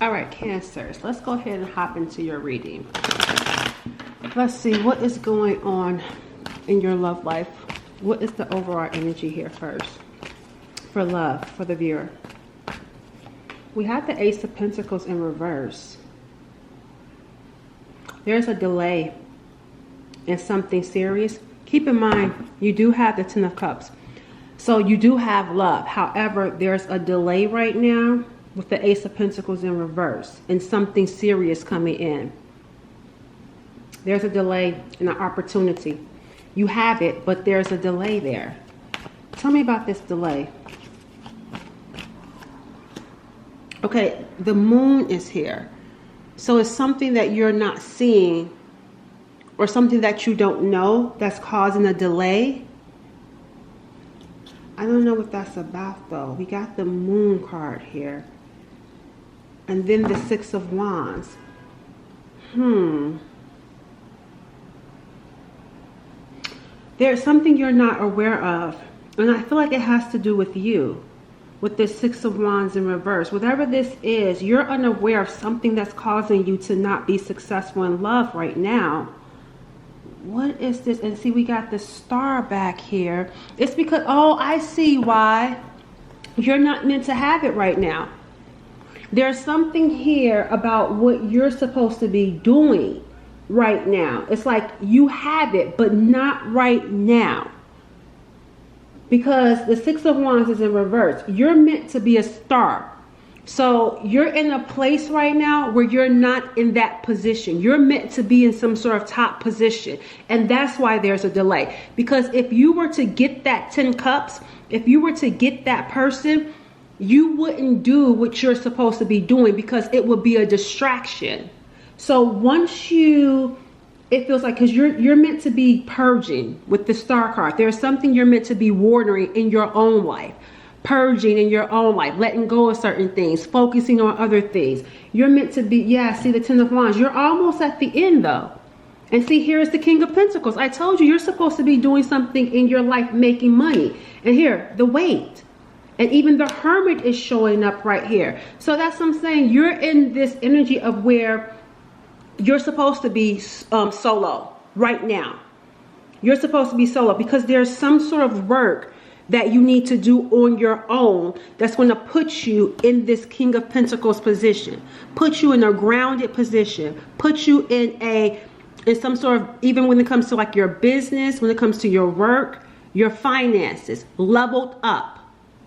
All right, Cancers, let's go ahead and hop into your reading. Let's see what is going on in your love life. What is the overall energy here first? For love, for the viewer. We have the Ace of Pentacles in reverse. There's a delay in something serious. Keep in mind, you do have the Ten of Cups. So you do have love. However, there's a delay right now with the Ace of Pentacles in reverse and something serious coming in. There's a delay and an opportunity. You have it, but there's a delay there. Tell me about this delay. Okay, the moon is here. So it's something that you're not seeing or something that you don't know that's causing a delay. I don't know what that's about though. We got the Moon card here. And then the Six of Wands. There's something you're not aware of. And I feel like it has to do with you. With this Six of Wands in reverse. Whatever this is, you're unaware of something that's causing you to not be successful in love right now. What is this? And see, we got the Star back here. It's because, oh, I see why you're not meant to have it right now. There's something here about what you're supposed to be doing right now. It's like you have it, but not right now. Because the Six of Wands is in reverse. You're meant to be a star. So you're in a place right now where you're not in that position. You're meant to be in some sort of top position. And that's why there's a delay. Because if you were to get that 10 cups, if you were to get that person, you wouldn't do what you're supposed to be doing because it would be a distraction. So once you, it feels like, because you're meant to be purging with the Star card. There's something you're meant to be watering in your own life. Purging in your own life, letting go of certain things, focusing on other things. You're meant to be, yeah, see the Ten of Wands. You're almost at the end though. And see, here's the King of Pentacles. I told you, you're supposed to be doing something in your life, making money. And here, the Weight. And even the Hermit is showing up right here. So that's what I'm saying. You're in this energy of where you're supposed to be solo right now. You're supposed to be solo because there's some sort of work that you need to do on your own that's going to put you in this King of Pentacles position, put you in a grounded position, put you in some sort of, even when it comes to like your business, when it comes to your work, your finances, leveled up.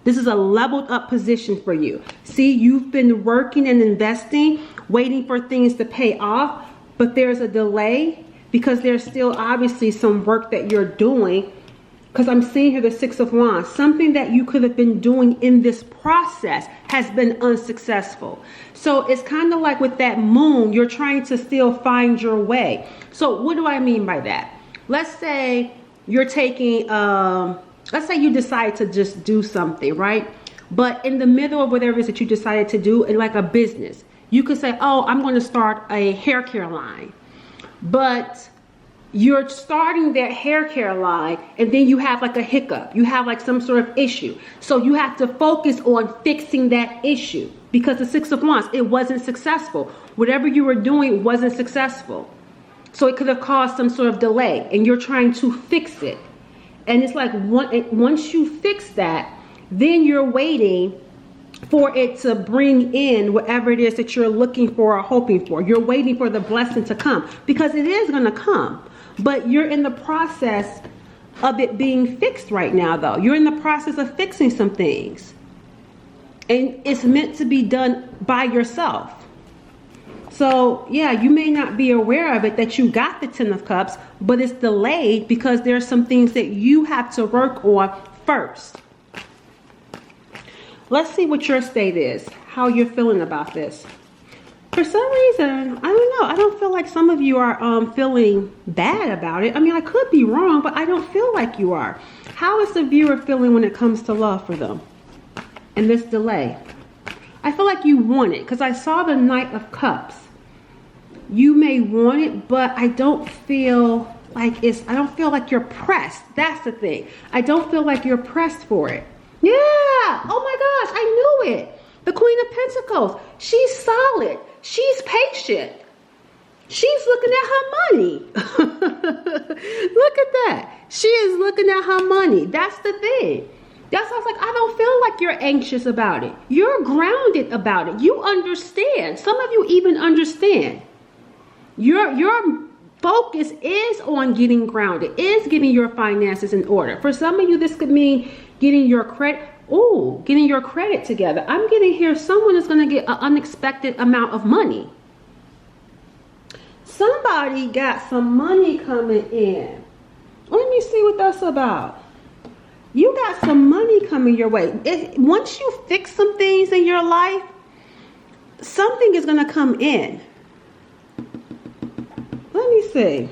This is a leveled up position for you. See, you've been working and investing, waiting for things to pay off, but there's a delay because there's still obviously some work that you're doing. Because I'm seeing here the Six of Wands. Something that you could have been doing in this process has been unsuccessful. So it's kind of like with that Moon, you're trying to still find your way. So what do I mean by that? Let's say you're taking, let's say you decide to just do something, right? But in the middle of whatever it is that you decided to do, in like a business, you could say, oh, I'm going to start a hair care line. But you're starting that hair care line and then you have like a hiccup. You have like some sort of issue. So you have to focus on fixing that issue because the Six of Wands, it wasn't successful. Whatever you were doing wasn't successful. So it could have caused some sort of delay and you're trying to fix it. And it's like once you fix that, then you're waiting for it to bring in whatever it is that you're looking for or hoping for. You're waiting for the blessing to come because it is going to come. But you're in the process of it being fixed right now, though. You're in the process of fixing some things. And it's meant to be done by yourself. So, yeah, you may not be aware of it that you got the Ten of Cups, but it's delayed because there's some things that you have to work on first. Let's see what your state is, how you're feeling about this. For some reason, I don't know. I don't feel like some of you are feeling bad about it. I mean, I could be wrong, but I don't feel like you are. How is the viewer feeling when it comes to love for them and this delay? I feel like you want it because I saw the Knight of Cups. You may want it, but I don't feel like you're pressed. That's the thing. I don't feel like you're pressed for it. Yeah. Oh my gosh, I knew it. The Queen of Pentacles, she's solid. She's patient. She's looking at her money. Look at that. She is looking at her money. That's the thing. That's why I was like, I don't feel like you're anxious about it. You're grounded about it. You understand. Some of you even understand. Your focus is on getting grounded, is getting your finances in order. For some of you, this could mean getting your credit. Oh, getting your credit together. I'm getting here, someone is going to get an unexpected amount of money. Somebody got some money coming in. Let me see what that's about. You got some money coming your way. Once you fix some things in your life, something is going to come in. Let me see.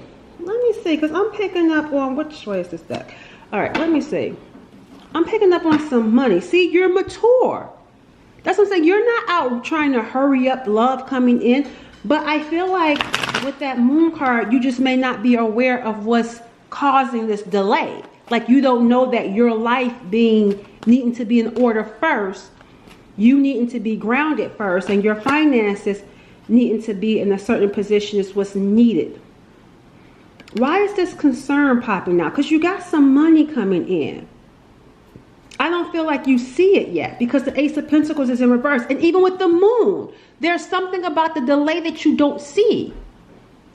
Because I'm picking up on, which way is this deck? All right, let me see. I'm picking up on some money. See, you're mature. That's what I'm saying. You're not out trying to hurry up love coming in. But I feel like with that moon card, you just may not be aware of what's causing this delay. Like you don't know that your life needing to be in order first, you needing to be grounded first, and your finances needing to be in a certain position is what's needed. Why is this concern popping out? Because you got some money coming in. I don't feel like you see it yet because the Ace of Pentacles is in reverse. And even with the moon, there's something about the delay that you don't see.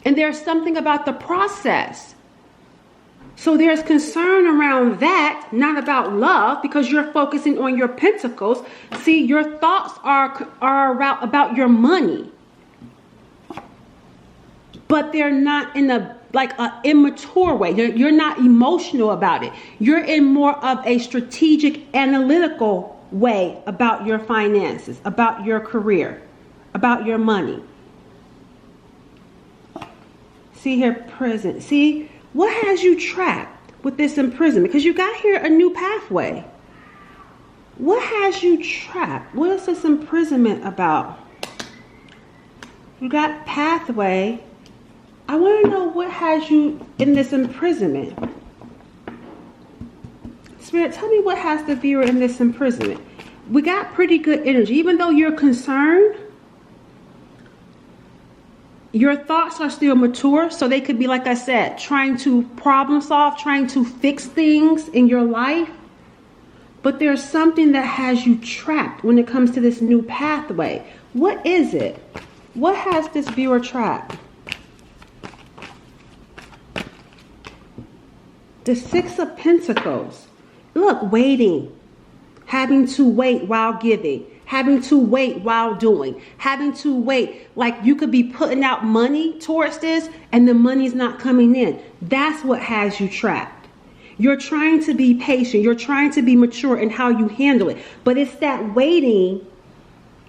And there's something about the process. So there's concern around that, not about love, because you're focusing on your pentacles. See, your thoughts are about your money. But they're not in an immature way. You're not emotional about it. You're in more of a strategic, analytical way about your finances, about your career, about your money. See here, prison. See, what has you trapped with this imprisonment? Because you got here a new pathway. What has you trapped? What is this imprisonment about? You got pathway. I want to know what has you in this imprisonment. Spirit, tell me what has the viewer in this imprisonment. We got pretty good energy. Even though you're concerned, your thoughts are still mature. So they could be, like I said, trying to problem solve, trying to fix things in your life. But there's something that has you trapped when it comes to this new pathway. What is it? What has this viewer trapped? The Six of Pentacles. Look, waiting. Having to wait while giving. Having to wait while doing. Having to wait. Like you could be putting out money towards this and the money's not coming in. That's what has you trapped. You're trying to be patient. You're trying to be mature in how you handle it. But it's that waiting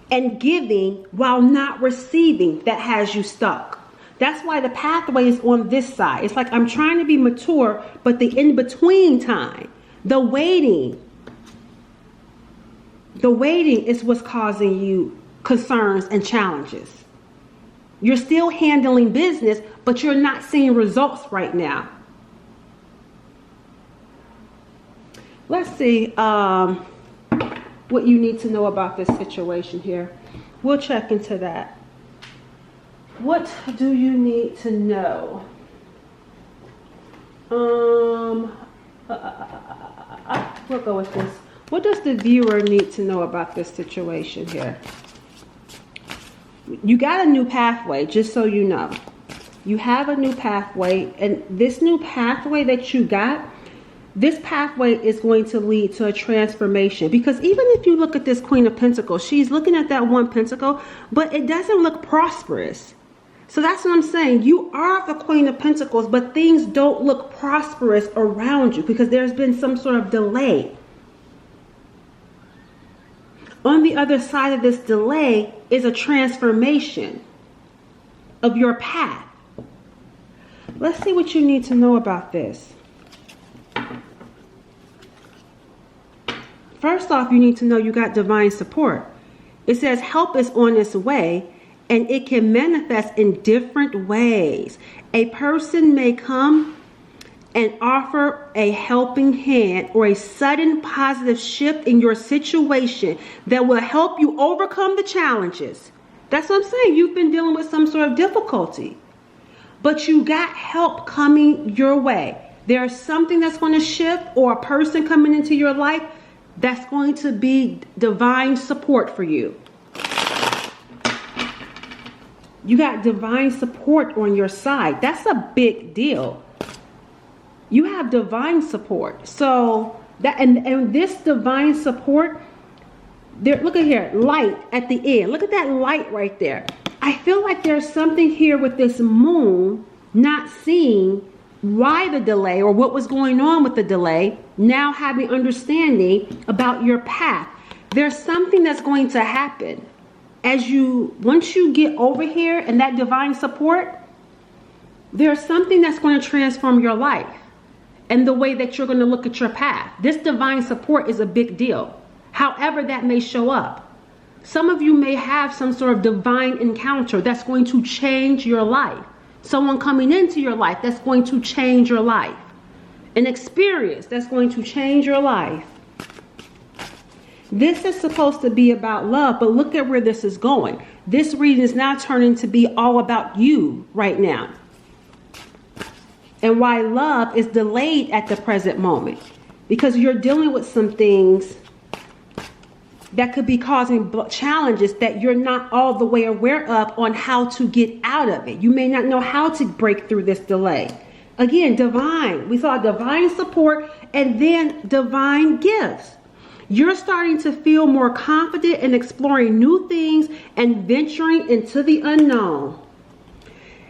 and giving while not receiving that has you stuck. That's why the pathway is on this side. It's like I'm trying to be mature, but the in-between time, the waiting is what's causing you concerns and challenges. You're still handling business, but you're not seeing results right now. Let's see what you need to know about this situation here. We'll check into that. What do you need to know? We'll go with this. What does the viewer need to know about this situation here? You got a new pathway, just so you know. You have a new pathway, and this new pathway that you got, this pathway is going to lead to a transformation. Because even if you look at this Queen of Pentacles, she's looking at that one pentacle, but it doesn't look prosperous. So that's what I'm saying. You are the Queen of Pentacles, but things don't look prosperous around you because there's been some sort of delay. On the other side of this delay is a transformation of your path. Let's see what you need to know about this. First off, you need to know you got divine support. It says help is on its way. And it can manifest in different ways. A person may come and offer a helping hand or a sudden positive shift in your situation that will help you overcome the challenges. That's what I'm saying. You've been dealing with some sort of difficulty, but you got help coming your way. There's something that's going to shift, or a person coming into your life that's going to be divine support for you. You got divine support on your side. That's a big deal. You have divine support. So that and this divine support, there, look at here, light at the end. Look at that light right there. I feel like there's something here with this moon, not seeing why the delay or what was going on with the delay, now having understanding about your path. There's something that's going to happen once you get over here and that divine support, there's something that's going to transform your life and the way that you're going to look at your path. This divine support is a big deal. However that may show up. Some of you may have some sort of divine encounter that's going to change your life. Someone coming into your life that's going to change your life. An experience that's going to change your life. This is supposed to be about love, but look at where this is going. This reading is now turning to be all about you right now. And why love is delayed at the present moment. Because you're dealing with some things that could be causing challenges that you're not all the way aware of on how to get out of it. You may not know how to break through this delay. Again, divine. We saw divine support and then divine gifts. You're starting to feel more confident in exploring new things and venturing into the unknown.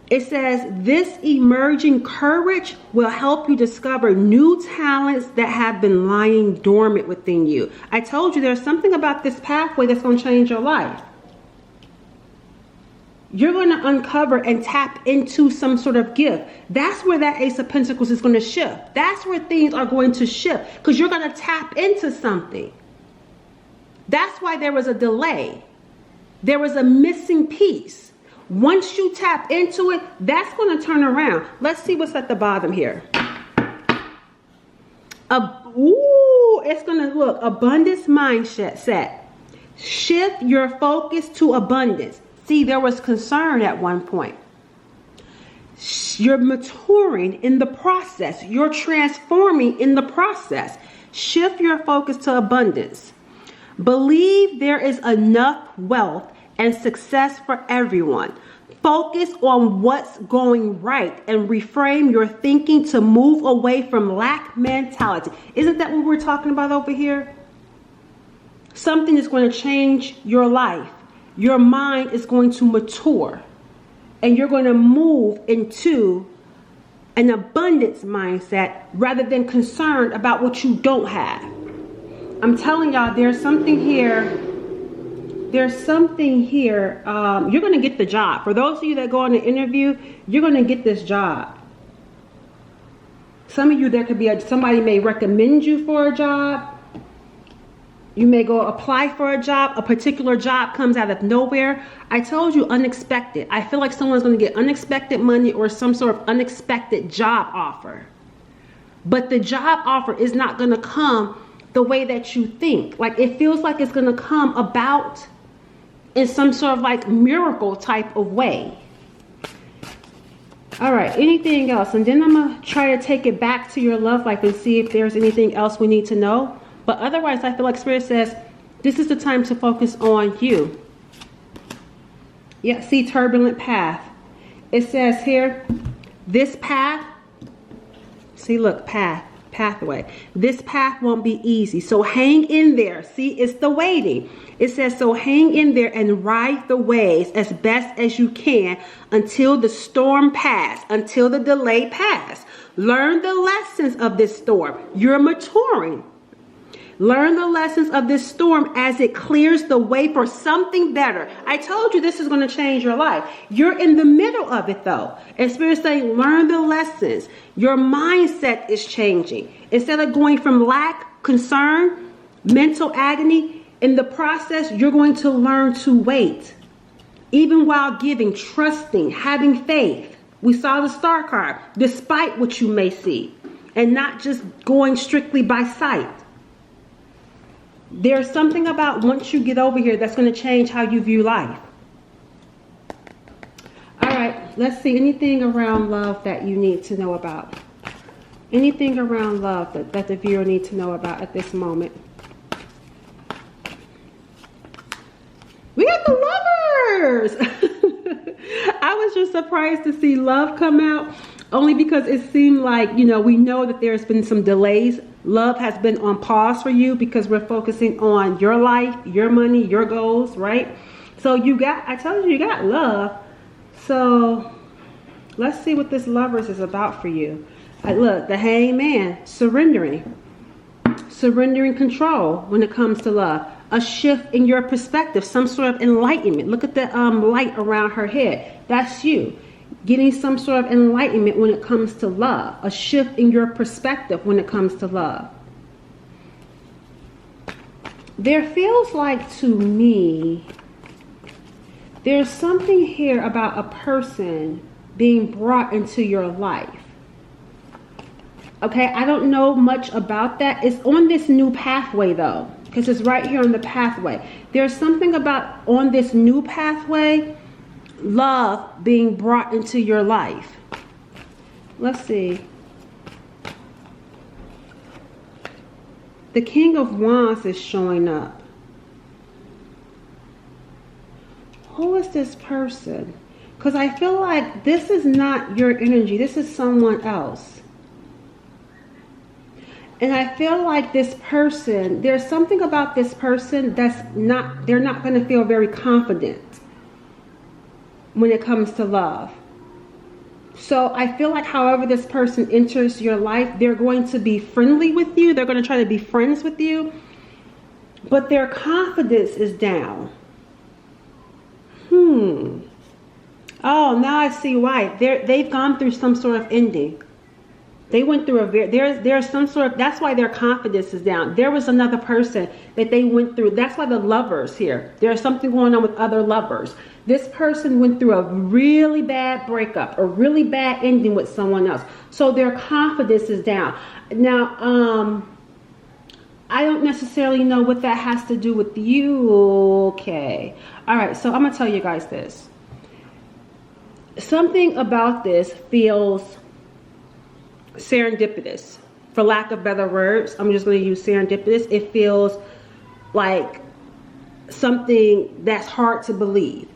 It says this emerging courage will help you discover new talents that have been lying dormant within you. I told you there's something about this pathway that's going to change your life. You're going to uncover and tap into some sort of gift. That's where that Ace of Pentacles is going to shift. That's where things are going to shift because you're going to tap into something. That's why there was a delay. There was a missing piece. Once you tap into it, that's going to turn around. Let's see what's at the bottom here. It's going to look abundance mindset. Shift your focus to abundance. See, there was concern at one point. You're maturing in the process. You're transforming in the process. Shift your focus to abundance. Believe there is enough wealth and success for everyone. Focus on what's going right and reframe your thinking to move away from lack mentality. Isn't that what we're talking about over here? Something is going to change your life. Your mind is going to mature and you're going to move into an abundance mindset rather than concerned about what you don't have. I'm telling y'all, there's something here. There's something here. You're going to get the job. For those of you that go on an interview, you're going to get this job. Some of you, there could be somebody may recommend you for a job. You may go apply for a job. A particular job comes out of nowhere. I told you, unexpected. I feel like someone's going to get unexpected money or some sort of unexpected job offer. But the job offer is not going to come the way that you think. Like it feels like it's going to come about in some sort of like miracle type of way. All right, anything else? And then I'm going to try to take it back to your love life and see if there's anything else we need to know. But otherwise, I feel like Spirit says, this is the time to focus on you. Yeah, see, turbulent path. It says here, this path, see, look, pathway. This path won't be easy. So hang in there. See, it's the waiting. It says, so hang in there and ride the waves as best as you can until the storm pass, until the delay pass. Learn the lessons of this storm. You're maturing. Learn the lessons of this storm as it clears the way for something better. I told you this is going to change your life. You're in the middle of it though. And Spirit's saying, learn the lessons. Your mindset is changing. Instead of going from lack, concern, mental agony, in the process, you're going to learn to wait. Even while giving, trusting, having faith. We saw the star card, despite what you may see. and not just going strictly by sight. There's something about once you get over here that's going to change how you view life. All right, let's see. Anything around love that you need to know about? Anything around love that the viewer needs to know about at this moment? We got the Lovers! I was just surprised to see love come out, only because it seemed like, you know, we know that there's been some delays. Love has been on pause for you because we're focusing on your life, your money, your goals, right? So you got, I told you got love. So let's see what this Lovers is about for you. Look, the Hangman, surrendering control when it comes to love. A shift in your perspective, some sort of enlightenment. Look at the light around her head. That's you. Getting some sort of enlightenment when it comes to love. A shift in your perspective when it comes to love. There feels like to me, there's something here about a person being brought into your life. Okay, I don't know much about that. It's on this new pathway though, because it's right here on the pathway. There's something about on this new pathway, love being brought into your life. Let's see. The King of Wands is showing up. Who is this person? Because I feel like this is not your energy. This is someone else. And I feel like this person, there's something about this person that's not, they're not going to feel very confident when it comes to love. So I feel like however this person enters your life, they're going to be friendly with you. They're going to try to be friends with you. But their confidence is down. Oh, now I see why. They've gone through some sort of ending. They went through there's some sort of, that's why their confidence is down. There was another person that they went through. That's why the Lovers here. There's something going on with other lovers. This person went through a really bad breakup, a really bad ending with someone else. So their confidence is down. Now, I don't necessarily know what that has to do with you. Okay. All right. So I'm going to tell you guys this. Something about this feels serendipitous, for lack of better words. I'm just going to use serendipitous. It feels like something that's hard to believe.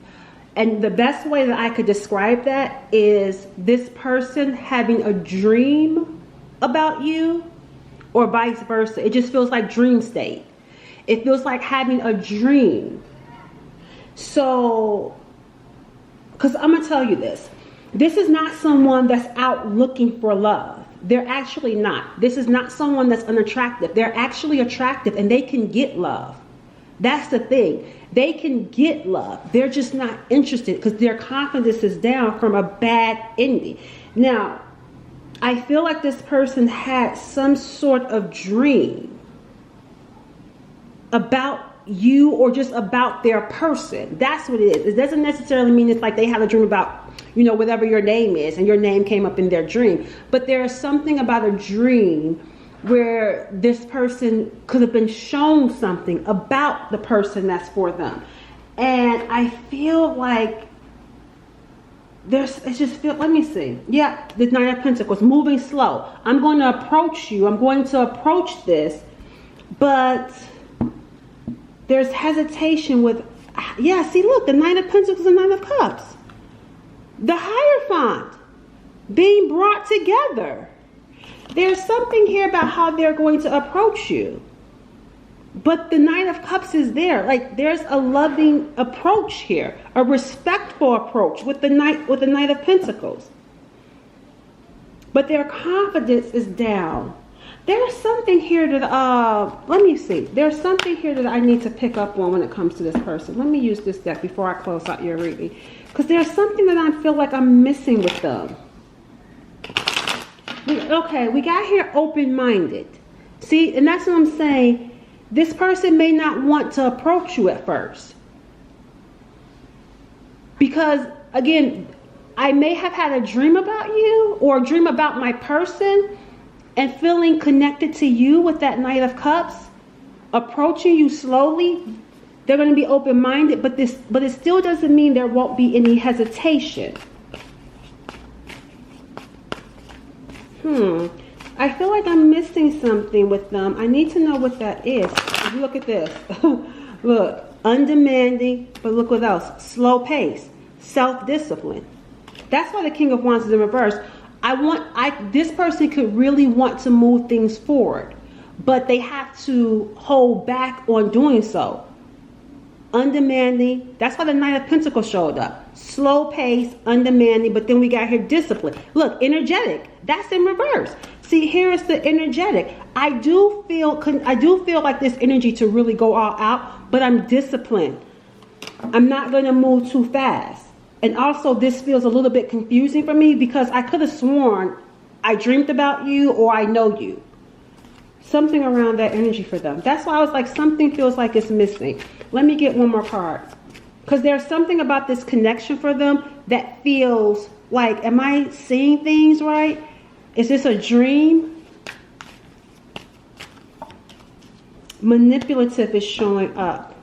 And the best way that I could describe that is this person having a dream about you, or vice versa. It just feels like dream state. It feels like having a dream. So, because I'm going to tell you this. This is not someone that's out looking for love. They're actually not. This is not someone that's unattractive. They're actually attractive and they can get love. That's the thing. They can get love. They're just not interested because their confidence is down from a bad ending. Now, I feel like this person had some sort of dream about you or just about their person. That's what it is. It doesn't necessarily mean it's like they have a dream about, you know, whatever your name is and your name came up in their dream. But there is something about a dream where this person could have been shown something about the person that's for them. And I feel like let me see. Yeah, the Nine of Pentacles, moving slow. I'm going to approach you. I'm going to approach this, but there's hesitation with, yeah, see, look, the Nine of Pentacles and Nine of Cups. The Hierophant being brought together. There's something here about how they're going to approach you. But the Nine of Cups is there. Like, there's a loving approach here, a respectful approach with the Knight of Pentacles. But their confidence is down. There's something here that, let me see. There's something here that I need to pick up on when it comes to this person. Let me use this deck before I close out your reading. Because there's something that I feel like I'm missing with them. Okay, we got here open-minded. See, and that's what I'm saying. This person may not want to approach you at first. Because, again, I may have had a dream about you or a dream about my person. and feeling connected to you with that Knight of Cups, approaching you slowly. They're going to be open-minded, but it still doesn't mean there won't be any hesitation. I feel like I'm missing something with them. I need to know what that is. Look at this. Look, undemanding, but look what else. Slow pace, self-discipline. That's why the King of Wands is in reverse. This person could really want to move things forward, but they have to hold back on doing so. Undemanding, that's why the Knight of Pentacles showed up. Slow pace, undemanding, but then we got here discipline. Look, energetic, that's in reverse. See, here's the energetic. I do feel like this energy to really go all out, but I'm disciplined. I'm not going to move too fast. And also this feels a little bit confusing for me because I could have sworn I dreamed about you or I know you. Something around that energy for them. That's why I was like, something feels like it's missing. Let me get one more card. Because there's something about this connection for them that feels like, am I seeing things right? Is this a dream? Manipulative is showing up.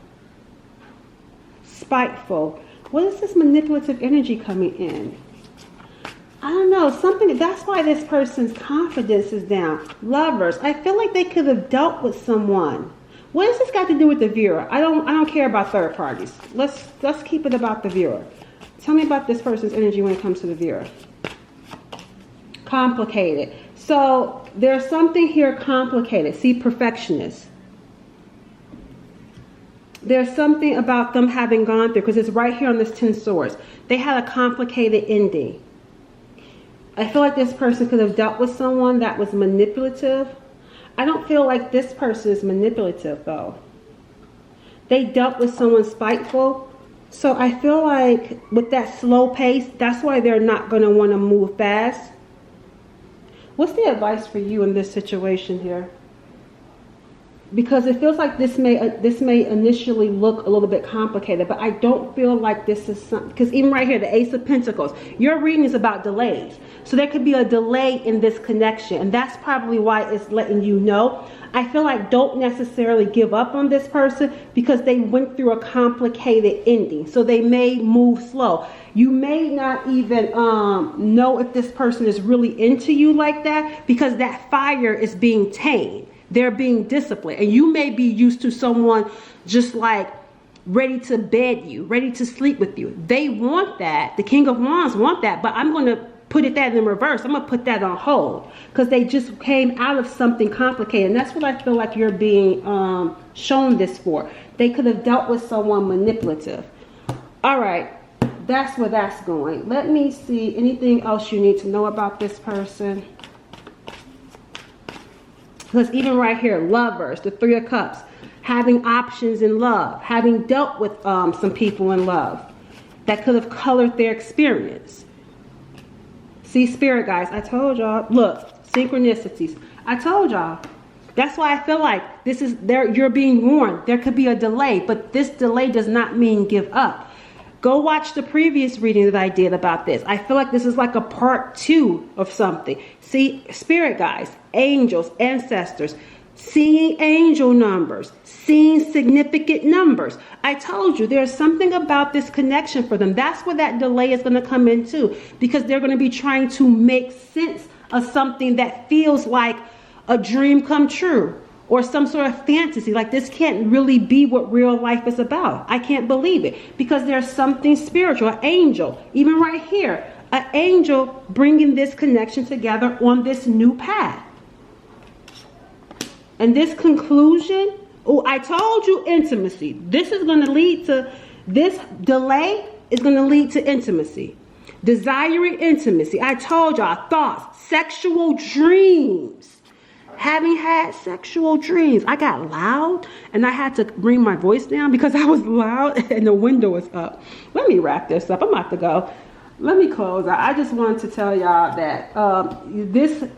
Spiteful. What is this manipulative energy coming in? I don't know, something, that's why this person's confidence is down. Lovers, I feel like they could have dealt with someone. What has this got to do with the viewer? I don't care about third parties. Let's keep it about the viewer. Tell me about this person's energy when it comes to the viewer. Complicated. So there's something here complicated. See, perfectionist. There's something about them having gone through, because it's right here on this 10 swords. They had a complicated ending. I feel like this person could have dealt with someone that was manipulative. I don't feel like this person is manipulative though. They dealt with someone spiteful. So I feel like with that slow pace, that's why they're not going to want to move fast. What's the advice for you in this situation here? Because it feels like this may initially look a little bit complicated, but I don't feel like this is something, because even right here, the Ace of Pentacles, your reading is about delays. So there could be a delay in this connection, and that's probably why it's letting you know. I feel like don't necessarily give up on this person because they went through a complicated ending. So they may move slow. You may not even know if this person is really into you like that because that fire is being tamed. They're being disciplined, and you may be used to someone just like ready to bed you, ready to sleep with you. They want that. The King of Wands want that, but I'm going to put that in reverse. I'm going to put that on hold because they just came out of something complicated, and that's what I feel like you're being shown this for. They could have dealt with someone manipulative. All right, that's where that's going. Let me see anything else you need to know about this person. Because even right here, lovers, the Three of Cups, having options in love, having dealt with some people in love that could have colored their experience. See, spirit guys, I told y'all. Look, synchronicities. I told y'all. That's why I feel like this is there. You're being warned. There could be a delay, but this delay does not mean give up. Go watch the previous reading that I did about this. I feel like this is like a part 2 of something. See, spirit guys, angels, ancestors, seeing angel numbers, seeing significant numbers. I told you there's something about this connection for them. That's where that delay is going to come in too, because they're going to be trying to make sense of something that feels like a dream come true. Or some sort of fantasy, like this can't really be what real life is about. I can't believe it because there's something spiritual, an angel, even right here, an angel bringing this connection together on this new path. And this conclusion, oh, I told you intimacy. This is going to lead to, this delay is going to lead to intimacy. Desiring intimacy. I told y'all, thoughts, sexual dreams. Having had sexual dreams. I got loud and I had to bring my voice down because I was loud and the window was up. Let me wrap this up. I'm about to go. Let me close out. I just wanted to tell y'all that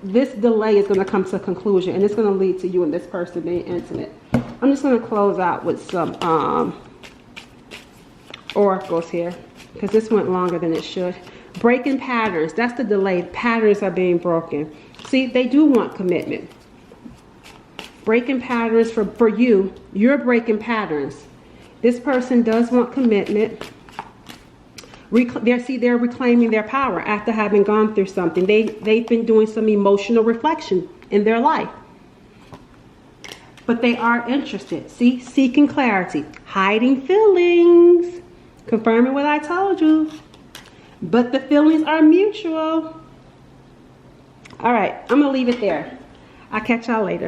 this delay is going to come to a conclusion, and it's going to lead to you and this person being intimate. I'm just going to close out with some oracles here because this went longer than it should. Breaking patterns. That's the delay. Patterns are being broken. See, they do want commitment. Breaking patterns for you. You're breaking patterns. This person does want commitment. They're reclaiming their power after having gone through something. They've been doing some emotional reflection in their life. But they are interested. See, seeking clarity, hiding feelings, confirming what I told you. But the feelings are mutual. All right, I'm going to leave it there. I'll catch y'all later.